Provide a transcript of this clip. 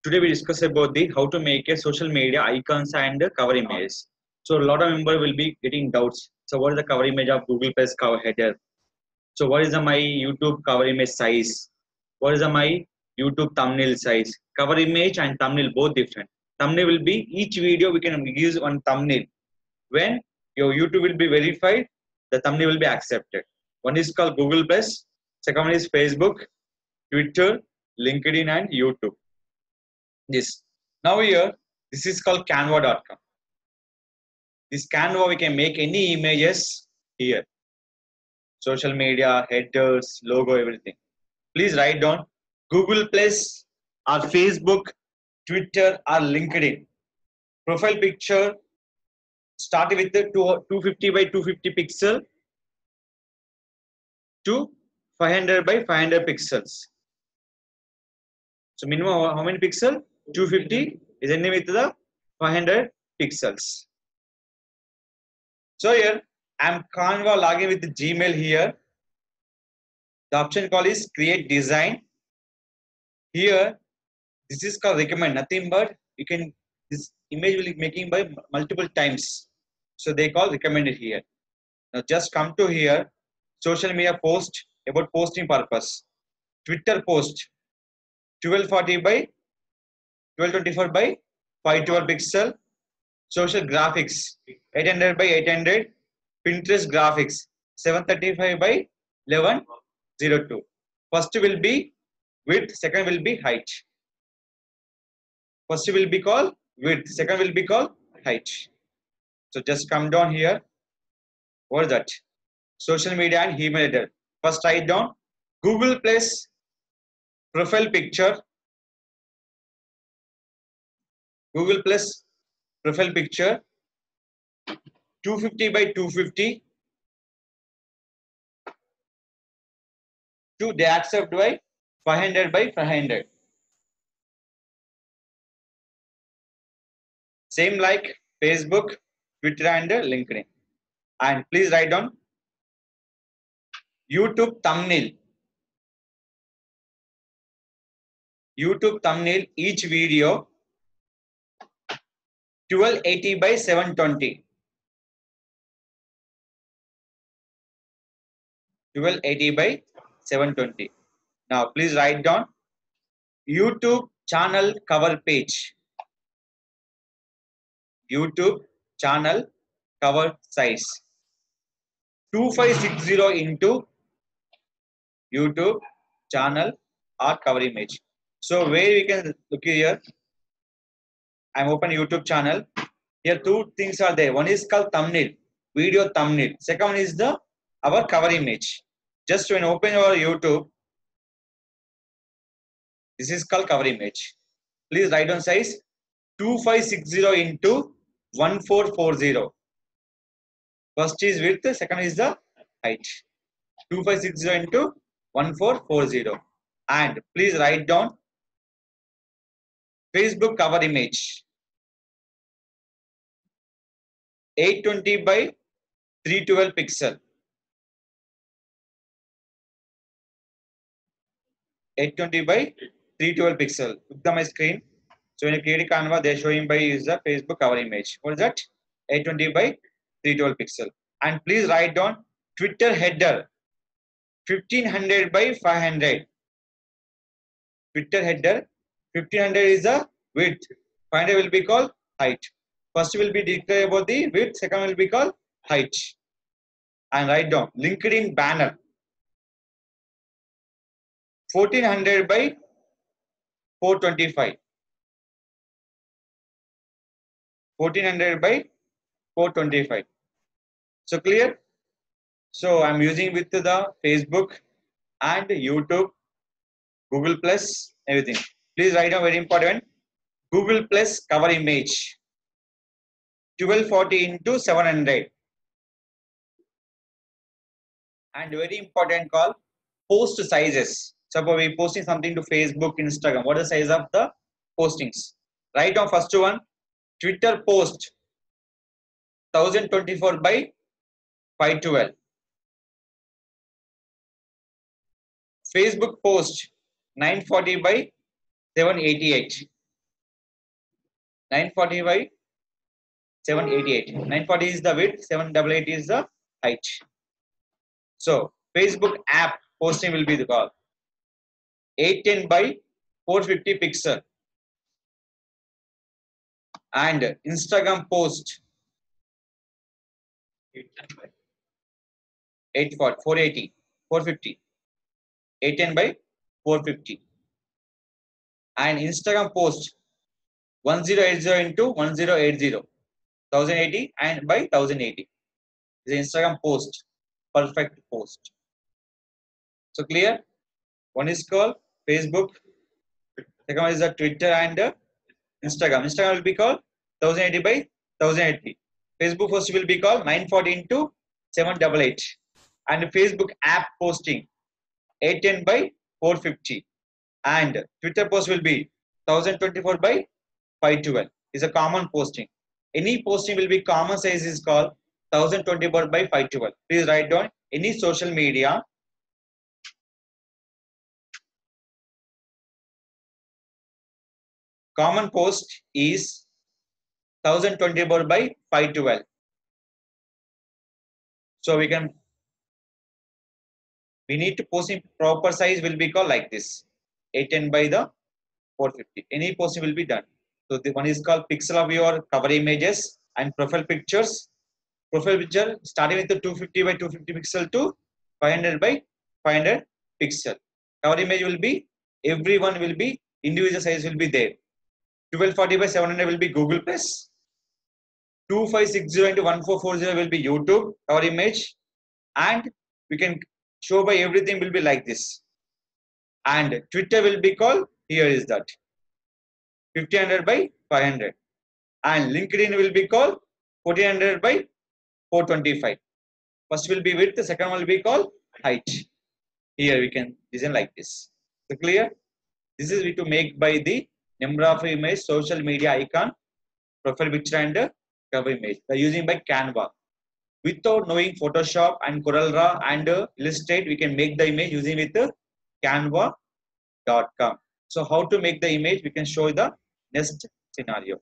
Today we discuss about the how to make a social media icons and cover image. So a lot of member will be getting doubts. So what is the cover image of Google Plus cover header? So what is my YouTube cover image size? What is my YouTube thumbnail size? Cover image and thumbnail both different. Thumbnail will be each video we can use one thumbnail. When your YouTube will be verified, the thumbnail will be accepted. One is called Google Plus, second one is Facebook, Twitter, LinkedIn, and YouTube. This now here, this is called Canva.com. This Canva we can make any images here. Social media, headers, logo, everything. Please write down Google Plus or Facebook, Twitter or LinkedIn. Profile picture start with the 250 by 250 pixel to 500 by 500 pixels. So minimum how many pixel? 250 is ending with the 500 pixels. So here I am Canva logging with the Gmail here. The option called is create design. Here this is called recommend, nothing but you can this image will be making by multiple times. So they call recommended here. Now just come to here, social media post about posting purpose. Twitter post 1240 by 1224 by 512 pixel. Social graphics 800 by 800. Pinterest graphics 735 by 1102. First will be width, second will be height. First will be called width, second will be called height. So just come down here. What is that? Social media and email header. First write down Google Plus profile picture. Google Plus profile picture 250 by 250 to they accept by 500 by 500. Same like Facebook, Twitter and LinkedIn. And please write down YouTube thumbnail. YouTube thumbnail each video 1280 by 720. 1280 by 720. Now please write down YouTube channel cover page. YouTube channel cover size 2560 into YouTube channel or cover image. So where we can look here, I'm open YouTube channel. Here two things are there. One is called thumbnail, video thumbnail. Second one is the our cover image. Just when open your YouTube, this is called cover image. Please write down size 2560 into 1440. First is width, second is the height. 2560 into 1440. And please write down Facebook cover image 820 by 312 pixel. 820 by 312 pixel. Look at my screen. So when you create Canva, they're showing by is the Facebook cover image. What is that? 820 by 312 pixel. And please write down Twitter header 1500 by 500. Twitter header 1500 is the width. 500 will be called height. First will be declare about the width. Second will be called height. And write down LinkedIn banner 1400 by 425. 1400 by 425. So clear? So I'm using with the Facebook and YouTube, Google Plus, everything. Please write down very important. Google Plus cover image 1240 into 700. And very important call post sizes. Suppose we posting something to Facebook, Instagram. What is the size of the postings? Write down first one. Twitter post 1024 by 512. Facebook post 940 by 788. 940 by 788. 940 is the width, 788 is the height. So Facebook app posting will be the call 810 by 450 pixel, and Instagram post 840 480 450 810 by 450, and Instagram post 1080 into 1080 1080 and by 1080 is the Instagram post, perfect post. So clear? One is called Facebook, second one is the Twitter and Instagram. Instagram will be called 1080 by 1080. Facebook post will be called 940 into 788, and Facebook app posting 810 by 450, and Twitter post will be 1024 by 512 is a common posting. Any posting will be common size is called 1024 by 512. Please write down any social media common post is 1024 by 512. So we need to post in proper size will be called like this 810 by the 450. Any posting will be done. So the one is called pixel of your cover images and profile pictures. Profile picture starting with the 250 by 250 pixel to 500 by 500 pixel. Cover image will be, everyone will be, individual size will be there. 1240 by 700 will be Google Plus. 2560 into 1440 will be YouTube cover image, and we can show by everything will be like this. And Twitter will be called, here is that 1500 by 500, and LinkedIn will be called 1400 by 425. First will be width, the second one will be called height. Here we can design like this. So clear? This is we to make by the number of image, social media icon, profile picture and cover image by using by Canva. Without knowing Photoshop and CorelDRAW and Illustrator, we can make the image using with Canva.com. So how to make the image? We can show the next scenario.